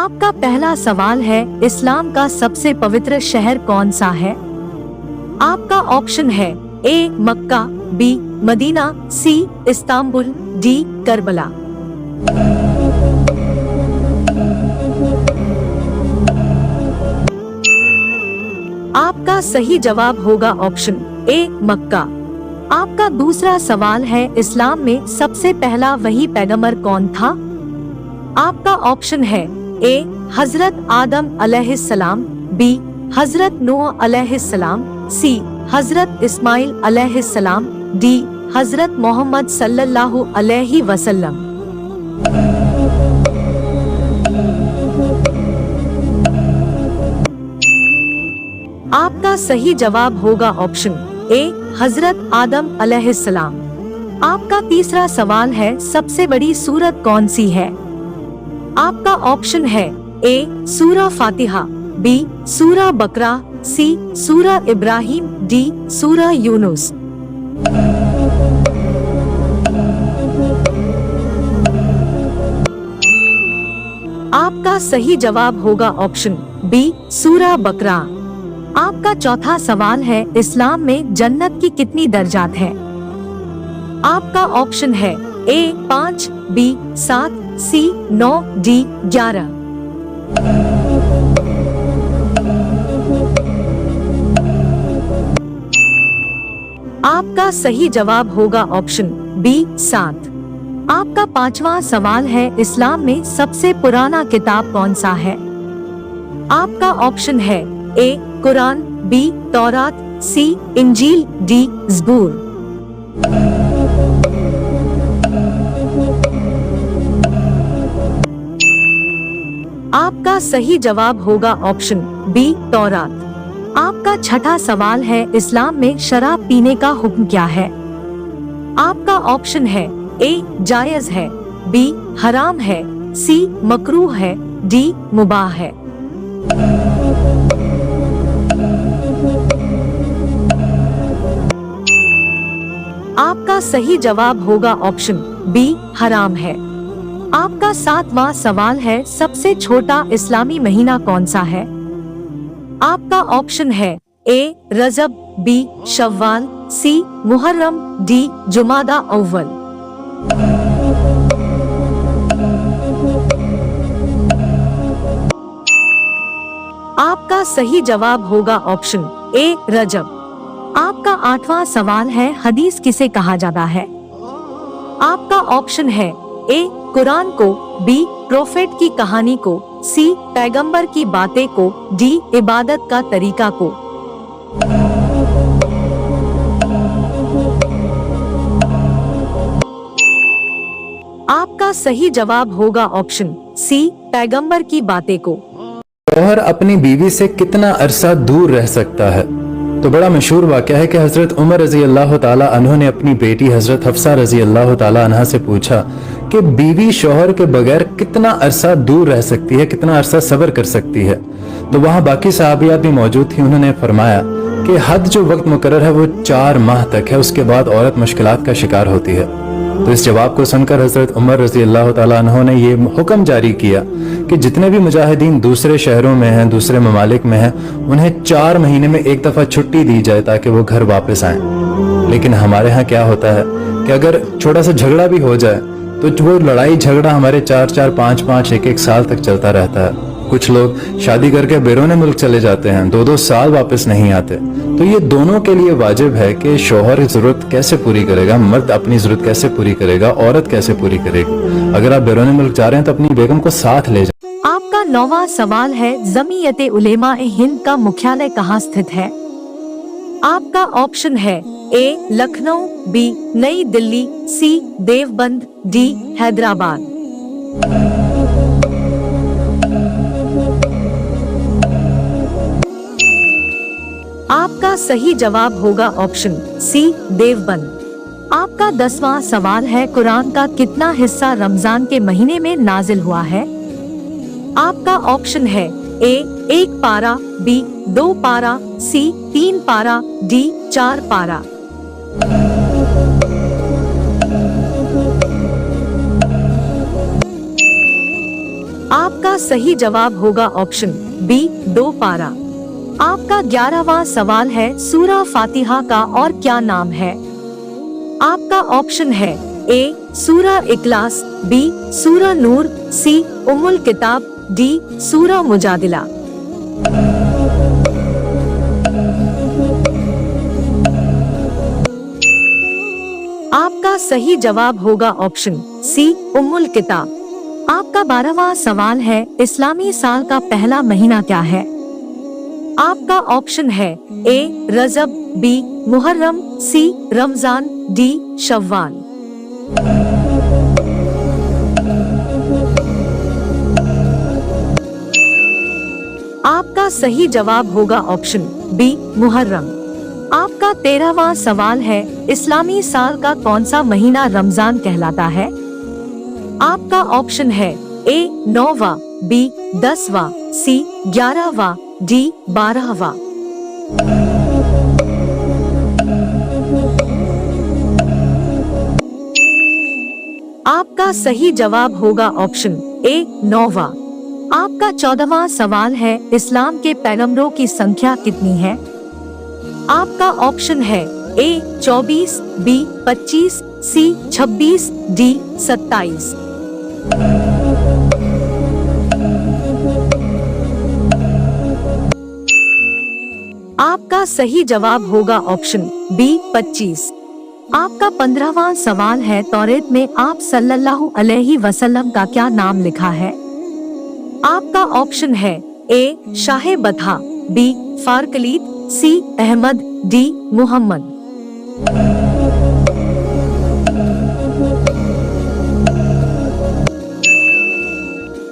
आपका पहला सवाल है, इस्लाम का सबसे पवित्र शहर कौन सा है? आपका ऑप्शन है ए मक्का, बी मदीना, सी इस्तांबुल, डी करबला। आपका सही जवाब होगा ऑप्शन ए मक्का। आपका दूसरा सवाल है, इस्लाम में सबसे पहला वही पैगंबर कौन था? आपका ऑप्शन है ए हजरत आदम अलैहिस्सलाम, बी हजरत नूह अलैहिस्सलाम, सी हजरत इस्माइल अलैहिस्सलाम, डी हजरत मोहम्मद सल्लल्लाहु अलैहि वसल्लम। आपका सही जवाब होगा ऑप्शन ए हजरत आदम अलैहिस्सलाम। आपका तीसरा सवाल है, सबसे बड़ी सूरत कौन सी है? आपका ऑप्शन है ए सूरा फातिहा, बी सूरा बकरा, सी सूरा इब्राहिम, डी सूरा यूनुस। आपका सही जवाब होगा ऑप्शन बी सूरा बकरा। आपका चौथा सवाल है, इस्लाम में जन्नत की कितनी दर्जात है? आपका ऑप्शन है ए 5, बी 7, सी 9, डी 11। आपका सही जवाब होगा ऑप्शन बी 7। आपका पांचवा सवाल है, इस्लाम में सबसे पुराना किताब कौन सा है? आपका ऑप्शन है ए कुरान, बी तौरात, सी इंजील, डी ज़बूर। आपका सही जवाब होगा ऑप्शन बी तौरात। आपका छठा सवाल है, इस्लाम में शराब पीने का हुक्म क्या है? आपका ऑप्शन है ए जायज है, बी हराम है, सी मकरूह है, डी मुबाह है। आपका सही जवाब होगा ऑप्शन बी हराम है। आपका सातवां सवाल है, सबसे छोटा इस्लामी महीना कौन सा है? आपका ऑप्शन है ए रजब, बी शव्वाल, सी मुहर्रम, डी जुमादा अव्वल। आपका सही जवाब होगा ऑप्शन ए रजब। आपका आठवां सवाल है, हदीस किसे कहा जाता है? आपका ऑप्शन है ए कुरान को, बी प्रोफेट की कहानी को, सी पैगंबर की बातें को, डी इबादत का तरीका को। आपका सही जवाब होगा ऑप्शन सी पैगंबर की बातें को। शौहर अपनी बीवी से कितना अरसा दूर रह सकता है? तो बड़ा मशहूर वाक़या है कि हज़रत उमर रज़ी अल्लाह ताला अन्हु ने अपनी बेटी हज़रत हफ्सा रज़ी अल्लाह ताला अन्हा से पूछा कि बीवी शौहर के बगैर कितना अरसा दूर रह सकती है, कितना अरसा सब्र कर सकती है। तो वहाँ बाकी सहाबियात भी मौजूद थी। उन्होंने फरमाया कि हद जो वक्त मुकर्रर है वो 4 माह तक है, उसके बाद औरत मुश्किलात का शिकार होती है। तो इस जवाब को सुनकर हज़रत उमर रज़ी अल्लाह ताला अन्हु ने ये हुक्म जारी किया कि जितने भी मुजाहिदीन दूसरे शहरों में हैं, दूसरे ममालिक में हैं, उन्हें 4 महीने में एक दफ़ा छुट्टी दी जाए ताकि वो घर वापस आएं। लेकिन हमारे यहाँ क्या होता है कि अगर छोटा सा झगड़ा भी हो जाए तो वो लड़ाई झगड़ा हमारे 4-4, 5-5, 1-1 साल तक चलता रहता है। कुछ लोग शादी करके बैरूने मुल्क चले जाते हैं, 2-2 साल वापस नहीं आते। तो ये दोनों के लिए वाजिब है कि शौहर जरूरत कैसे पूरी करेगा, मर्द अपनी जरूरत कैसे पूरी करेगा, औरत कैसे पूरी करेगी। अगर आप बैरूने मुल्क जा रहे हैं तो अपनी बेगम को साथ ले जाए। आपका 9वां सवाल है, जमीयत उलेमा ए हिंद का मुख्यालय कहाँ स्थित है? आपका ऑप्शन है ए लखनऊ, बी नई दिल्ली, सी देवबंद, डी हैदराबाद। आपका सही जवाब होगा ऑप्शन सी देवबंद। आपका 10वां सवाल है, कुरान का कितना हिस्सा रमजान के महीने में नाजिल हुआ है? आपका ऑप्शन है ए 1 पारा, बी 2 पारा, सी 3 पारा, डी 4 पारा। आपका सही जवाब होगा ऑप्शन बी 2 पारा। आपका 11वां सवाल है सूरा फातिहा का और क्या नाम है? आपका ऑप्शन है ए सूरा इखलास, बी सूरा नूर, सी उम्मुल किताब, डी सूरा मुजादिला। आपका सही जवाब होगा ऑप्शन सी उम्मुल किताब। आपका 12वां सवाल है इस्लामी साल का पहला महीना क्या है? आपका ऑप्शन है ए रजब, बी मुहर्रम, सी रमजान, डी शव्वाल। आपका सही जवाब होगा ऑप्शन बी मुहर्रम। आपका 13वां सवाल है इस्लामी साल का कौन सा महीना रमजान कहलाता है? आपका ऑप्शन है ए 9वां, बी 10वां, सी 11वां, डी 12वां। आपका सही जवाब होगा ऑप्शन ए 9वां। आपका 14वां सवाल है इस्लाम के पैगंबरों की संख्या कितनी है? आपका ऑप्शन है ए 24, बी 25, सी 26, डी 27। आपका सही जवाब होगा ऑप्शन बी 25। आपका 15वां सवाल है तौरेत में आप सल्लल्लाहु अलैहि वसल्लम का क्या नाम लिखा है? आपका ऑप्शन है ए शाह बथा, बी फारकलीद, सी अहमद, डी मोहम्मद।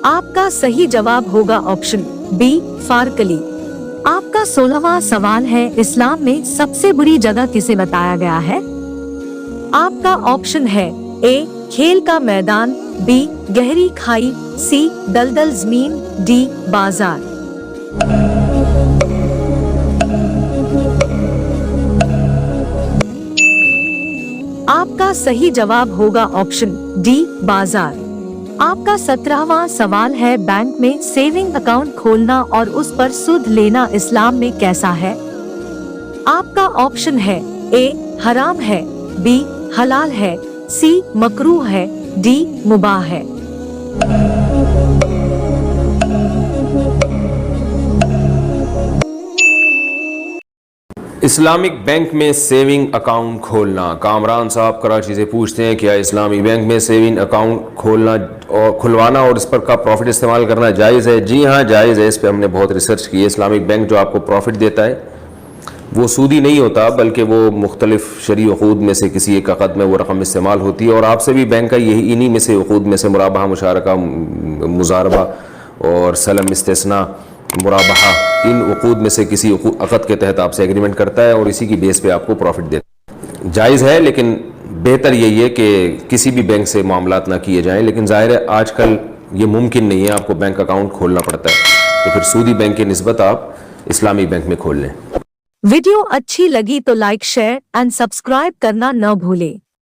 आपका सही जवाब होगा ऑप्शन बी फारकली। आपका 16वां सवाल है इस्लाम में सबसे बुरी जगह किसे बताया गया है? आपका ऑप्शन है ए खेल का मैदान, बी गहरी खाई, सी दलदल जमीन, डी बाजार। आपका सही जवाब होगा ऑप्शन डी बाजार। आपका 17वां सवाल है बैंक में सेविंग अकाउंट खोलना और उस पर सूद लेना इस्लाम में कैसा है? आपका ऑप्शन है ए हराम है, बी हलाल है, सी मकरूह है, डी मुबाह है। इस्लामिक बैंक में सेविंग अकाउंट खोलना। कामरान साहब कराची से पूछते हैं क्या इस्लामी बैंक में सेविंग अकाउंट खोलना और खुलवाना और इस पर का प्रॉफिट इस्तेमाल करना जायज़ है? जी हाँ जायज़ है। इस पर हमने बहुत रिसर्च की है। इस्लामिक बैंक जो आपको प्रॉफिट देता है वो सूदी नहीं होता, बल्कि वो मुख्तलिफ शरई उक़ूद में से किसी एक अक़द में वो रकम इस्तेमाल होती है और आपसे भी बैंक का यही इन्हीं में से उक़ूद में से मुराबहा, मुशारका, मुजारबा और सलम, इस्तिस्ना, मुराबहा, इन उक़ूद में से किसी अक़द के तहत आपसे एग्रीमेंट करता है और इसी की बेस पे आपको प्रॉफिट देता है। जायज़ है, लेकिन बेहतर यही है कि किसी भी बैंक से मामलात ना किए जाएं। लेकिन ज़ाहिर है आजकल ये मुमकिन नहीं है, आपको बैंक अकाउंट खोलना पड़ता है, तो फिर सूदी बैंक की निस्बत आप इस्लामी बैंक में खोल लें। वीडियो अच्छी लगी तो लाइक, शेयर एंड सब्सक्राइब करना न भूलें।